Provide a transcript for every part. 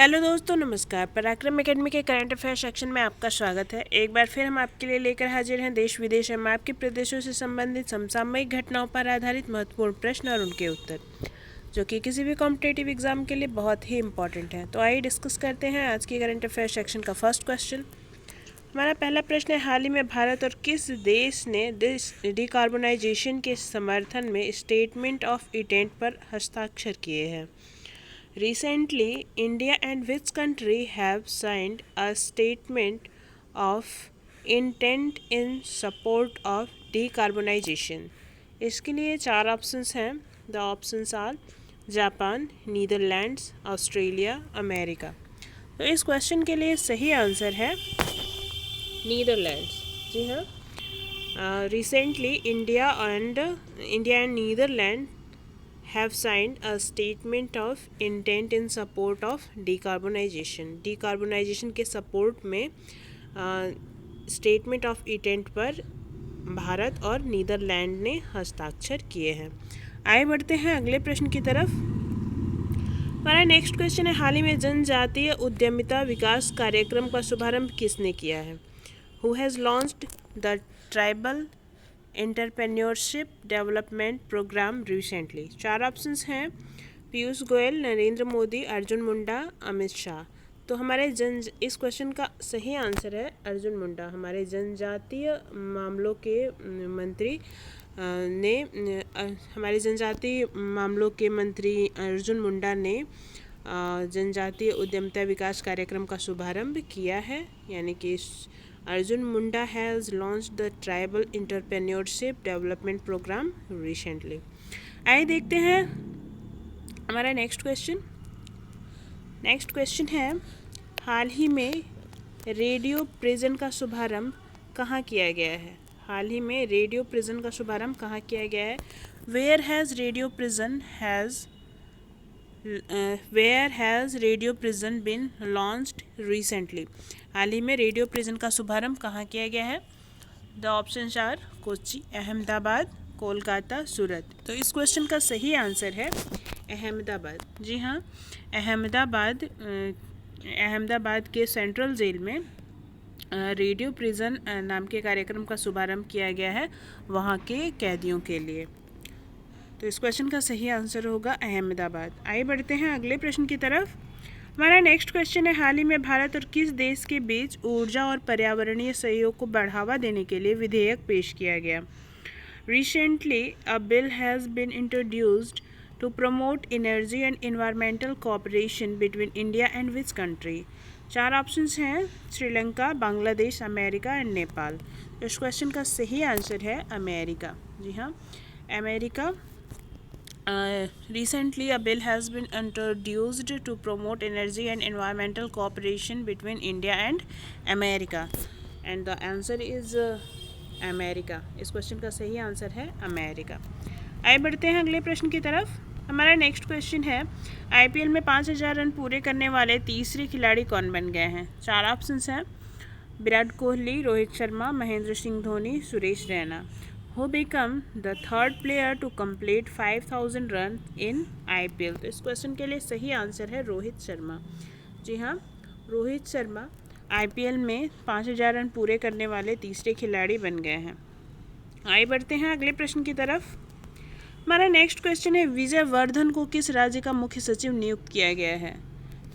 Hello दोस्तों, नमस्कार। पराक्रम एकेडमी के करंट अफेयर सेक्शन में आपका स्वागत है। एक बार फिर हम आपके लिए लेकर हाजिर हैं देश विदेश एवं आपके प्रदेशों से संबंधित समसामयिक घटनाओं पर आधारित महत्वपूर्ण प्रश्न और उनके उत्तर, जो कि किसी भी कॉम्पिटेटिव एग्जाम के लिए बहुत ही इंपॉर्टेंट है। तो आइए डिस्कस करते हैं आज की करंट अफेयर सेक्शन का फर्स्ट क्वेश्चन। हमारा पहला प्रश्न है, हाल ही में भारत और किस देश ने डिकार्बोनाइजेशन के समर्थन में स्टेटमेंट ऑफ इंटेंट पर हस्ताक्षर किए हैं? Recently, India and which country have signed a statement of intent in support of decarbonization? इसके लिए चार ऑप्शंस हैं। The options are Japan, Netherlands, Australia, America. तो इस क्वेश्चन के लिए सही आंसर है नीदरलैंड्स। जी हाँ, recently India and Netherland have signed a statement of intent in support of decarbonization. Decarbonization के सपोर्ट में स्टेटमेंट ऑफ इंटेंट पर भारत और नीदरलैंड ने हस्ताक्षर किए हैं। आगे बढ़ते हैं अगले प्रश्न की तरफ। हमारा नेक्स्ट क्वेश्चन है, हाल ही में जनजातीय उद्यमिता विकास कार्यक्रम का शुभारंभ किसने किया है? Who has launched the tribal entrepreneurship development programme recently? चार ऑप्शंस हैं, पीयूष गोयल, नरेंद्र मोदी, अर्जुन मुंडा, अमित शाह। तो हमारे इस क्वेश्चन का सही आंसर है अर्जुन मुंडा। हमारे जनजातीय मामलों के मंत्री अर्जुन मुंडा ने जनजातीय उद्यमिता विकास कार्यक्रम का शुभारंभ किया है, यानी कि Arjun Munda has launched the tribal entrepreneurship development programme recently. आइए देखते हैं हमारा नेक्स्ट क्वेश्चन है, हाल ही में रेडियो प्रिजन का शुभारंभ कहाँ किया गया है? हाल ही में रेडियो प्रिजन का शुभारंभ कहाँ किया गया है? Where has radio prison been launched recently? हाल ही में रेडियो प्रिजन का शुभारंभ कहाँ किया गया है? The options are Kochi, Ahmedabad, Kolkata, Surat. तो इस क्वेश्चन का सही आंसर है अहमदाबाद। जी हाँ, अहमदाबाद के सेंट्रल जेल में रेडियो प्रिजन नाम के कार्यक्रम का शुभारंभ किया गया है वहाँ के कैदियों के लिए। तो इस क्वेश्चन का सही आंसर होगा अहमदाबाद। आइए बढ़ते हैं अगले प्रश्न की तरफ। हमारा नेक्स्ट क्वेश्चन है, हाल ही में भारत और किस देश के बीच ऊर्जा और पर्यावरणीय सहयोग को बढ़ावा देने के लिए विधेयक पेश किया गया? Recently a bill has been introduced to promote energy and environmental cooperation between India and which country? चार ऑप्शंस हैं, श्रीलंका, बांग्लादेश, अमेरिका एंड नेपाल। इस क्वेश्चन का सही आंसर है अमेरिका। जी हाँ, America. Recently, a bill has been introduced to promote energy and environmental cooperation between India and America, and the answer is America. इस question का सही आंसर है अमेरिका। आइए बढ़ते हैं अगले प्रश्न की तरफ। हमारा नेक्स्ट क्वेश्चन है, IPL में 5000 रन पूरे करने वाले तीसरे खिलाड़ी कौन बन गए हैं? चार ऑप्शंस हैं, Virat Kohli, Rohit Sharma, Mahendra Singh Dhoni, Suresh Raina. Who become the third player to complete 5000 run in IPL? तो इस क्वेश्चन के लिए सही आंसर है रोहित शर्मा। जी हाँ, रोहित शर्मा IPL में 5000 रन पूरे करने वाले तीसरे खिलाड़ी बन गए हैं। आइए बढ़ते हैं अगले प्रश्न की तरफ। हमारा नेक्स्ट क्वेश्चन है, विजय वर्धन को किस राज्य का मुख्य सचिव नियुक्त किया गया है?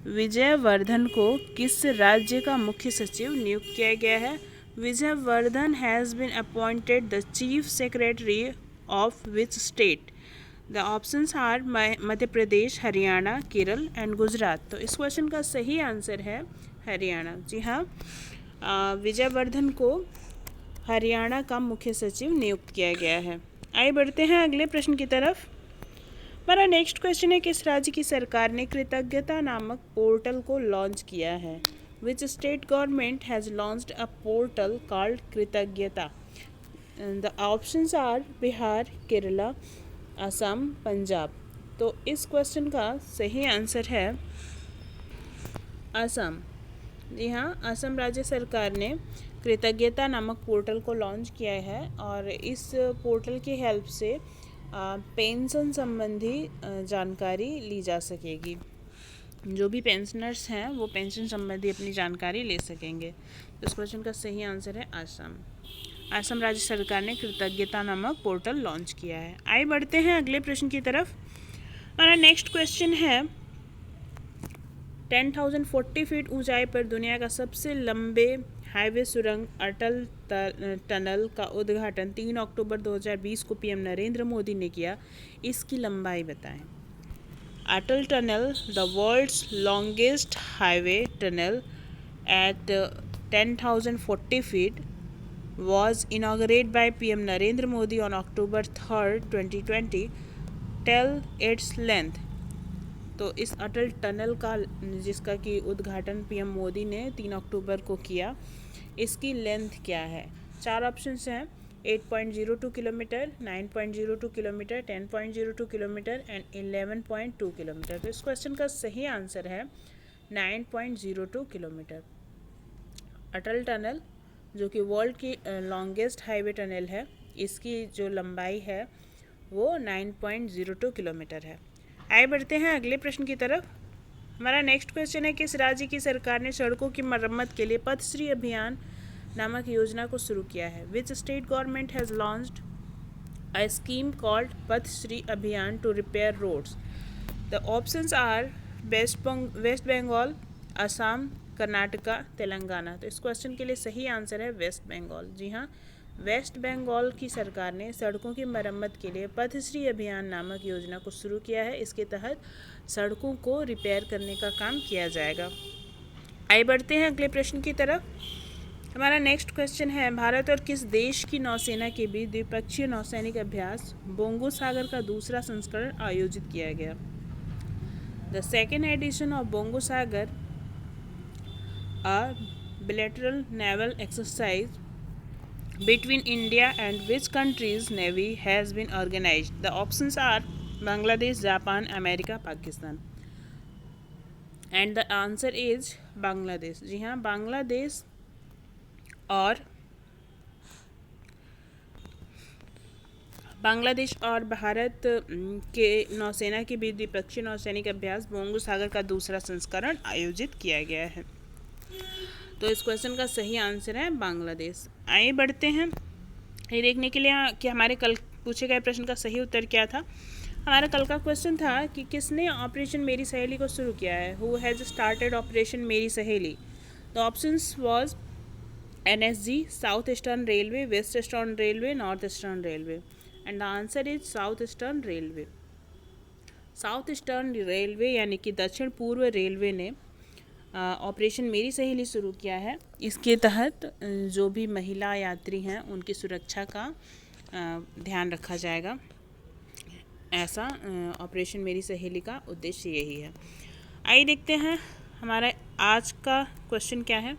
विजय वर्धन को किस राज्य का मुख्य सचिव नियुक्त किया गया है? Vijay Vardhan has been appointed the Chief Secretary of which state? The options are Madhya Pradesh, Haryana, Kerala and Gujarat. तो इस क्वेश्चन का सही आंसर है हरियाणा। जी हाँ, विजय वर्धन को हरियाणा का मुख्य सचिव नियुक्त किया गया है। आइए बढ़ते हैं अगले प्रश्न की तरफ। हमारा नेक्स्ट क्वेश्चन है, किस राज्य की सरकार ने कृतज्ञता नामक पोर्टल को लॉन्च किया है? Which state government has launched a portal called Kritagnyata? And the options are Bihar, Kerala, Assam, Punjab. तो इस क्वेश्चन का सही आंसर है असम। जी हाँ, असम राज्य सरकार ने कृतज्ञता नामक पोर्टल को लॉन्च किया है और इस पोर्टल की हेल्प से पेंशन संबंधी जानकारी ली जा सकेगी। जो भी पेंशनर्स हैं वो पेंशन संबंधी अपनी जानकारी ले सकेंगे। तो इस क्वेश्चन का सही आंसर है असम। असम राज्य सरकार ने कृतज्ञता नामक पोर्टल लॉन्च किया है। आइए बढ़ते हैं अगले प्रश्न की तरफ। हमारा नेक्स्ट क्वेश्चन है 10,040 फीट ऊंचाई पर दुनिया का सबसे लंबे हाईवे सुरंग अटल टनल का उद्घाटन 3 अक्टूबर 2020 को पीएम नरेंद्र मोदी ने किया। इसकी लंबाई बताएं। Atal tunnel, the world's longest highway tunnel at 10,040 feet, was inaugurated by PM Narendra Modi on October 3rd, 2020. Tell its length. तो इस अटल टनल का जिसका कि उद्घाटन पीएम मोदी ने 3 अक्टूबर को किया, इसकी लेंथ क्या है? 4 ऑप्शंस हैं 8.02 kilometre, 9.02 kilometre, 10.02 kilometre and 11.2 kilometre. तो इस क्वेश्चन का सही आंसर है 9.02 किलोमीटर। अटल टनल जो कि वर्ल्ड की लॉन्गेस्ट हाईवे टनल है, इसकी जो लंबाई है वो 9.02 किलोमीटर है। आगे बढ़ते हैं अगले प्रश्न की तरफ। हमारा नेक्स्ट क्वेश्चन है किस राज्य की सरकार ने सड़कों की मरम्मत के लिए पथश्री अभियान नामक योजना को शुरू किया है? Which state government has launched a scheme called Pathashree अभियान to repair roads? The options are West Bengal, Assam, Karnataka, Telangana. तो इस क्वेश्चन के लिए सही आंसर है वेस्ट बंगाल। जी हाँ, वेस्ट बंगाल की सरकार ने सड़कों की मरम्मत के लिए पथश्री अभियान नामक योजना को शुरू किया है। इसके तहत सड़कों को रिपेयर करने का काम किया जाएगा। आइए बढ़ते हैं अगले प्रश्न की तरफ। हमारा नेक्स्ट क्वेश्चन है भारत और किस देश की नौसेना के बीच द्विपक्षीय नौसैनिक अभ्यास बोंगो सागर का दूसरा संस्करण आयोजित किया गया? The second edition of bongo Sagar, a bilateral naval exercise between India and which country's navy has been organized? The options are Bangladesh, Japan, America, Pakistan. And the answer is Bangladesh. जी हाँ, बांग्लादेश और भारत के नौसेना के बीच द्विपक्षीय नौसैनिक अभ्यास bongo सागर का दूसरा संस्करण आयोजित किया गया है। तो इस क्वेश्चन का सही आंसर है बांग्लादेश। आइए बढ़ते हैं ये देखने के लिए कि हमारे कल पूछे गए प्रश्न का सही उत्तर क्या था। हमारा कल का क्वेश्चन था कि किसने ऑपरेशन मेरी सहेली को शुरू किया है? हु हैज़ स्टार्टेड ऑपरेशन मेरी सहेली? The options was NSG, south eastern railway, west eastern railway, north eastern railway. And the answer is south eastern railway. South eastern railway यानी कि दक्षिण पूर्व रेलवे ने ऑपरेशन मेरी सहेली शुरू किया है। इसके तहत जो भी महिला यात्री हैं उनकी सुरक्षा का ध्यान रखा जाएगा। ऐसा ऑपरेशन मेरी सहेली का उद्देश्य यही है। आइए देखते हैं हमारा आज का क्वेश्चन क्या है।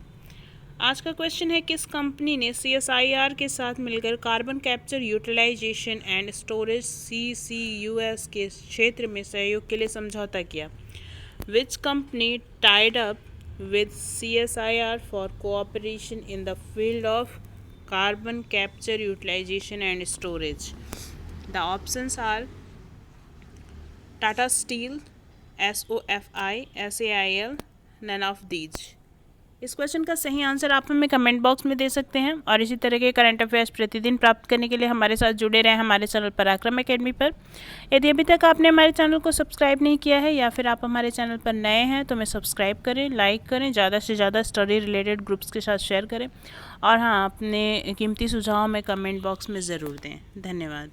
आज का क्वेश्चन है किस कंपनी ने CSIR के साथ मिलकर carbon capture utilization and storage CCUS के क्षेत्र में सहयोग के लिए समझौता किया? Which company tied up with CSIR for cooperation in the field of carbon capture, utilization and storage? The options are Tata Steel, SOFI, SAIL, none of these. इस question का सही आंसर आप हमें कमेंट बॉक्स में दे सकते हैं और इसी तरह के करंट अफेयर्स प्रतिदिन प्राप्त करने के लिए हमारे साथ जुड़े रहें हमारे चैनल पराक्रम एकेडमी पर। यदि अभी तक आपने हमारे चैनल को सब्सक्राइब नहीं किया है या फिर आप हमारे चैनल पर नए हैं तो हमें सब्सक्राइब करें, लाइक करें, ज़्यादा से ज़्यादा स्टडी रिलेटेड ग्रुप्स के साथ शेयर करें और हाँ, अपने कीमती सुझाव हमें कमेंट बॉक्स में ज़रूर दें। धन्यवाद।